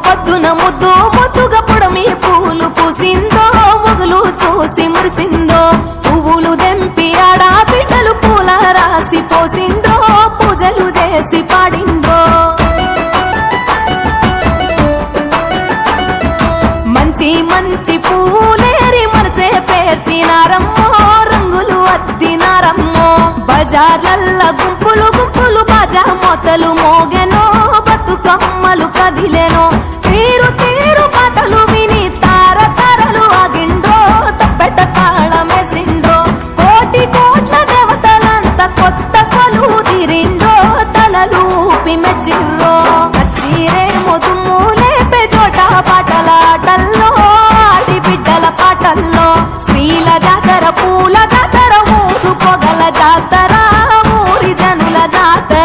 పొద్దున ముద్దు ముద్దుగా పుడమి పూలు పూసిందో మొగులు చూసి మురిసిందో పువ్వులు దెంపి ఆడా బిడ్డలు పూల రాసి పోసిందో పూజలు చేసి పాడిందో మంచి మంచి పూలేరి మనసే పేర్చినారమ్మో రంగులు అద్దినారమ్మో బజార్లల్ల గుంపులు గుంపులు బాజా మొతలు మోగెనో బతుకమ్మలు కదిలెనో తీరు తీరు పాటలు విని తార తారలు ఆగిండ్రో తప్పెట తాళమేసిండ్రో కోటి కోట్ల దేవతలంతా కొత్త కొలు తిరిండ్రో తలలూపి మెచ్చిర్రో నచ్చిరేమో దుమ్ము లేపే చోట పాటలాటల్లో ఆడి బిడ్డల పాటల్లో స్త్రీల జాతర పూల జాతర ఊరు పొగల జాతర ఊరి జనుల జాతర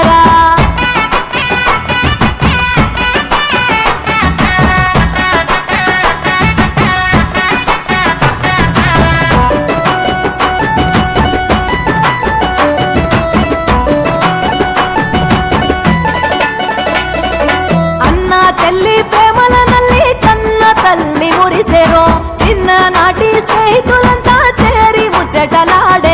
చెల్లి ప్రేమల నల్లి కన్న తల్లి మురిసేరో చిన్ననాటి స్నేహితులంతా చేరి ముచ్చటలాడ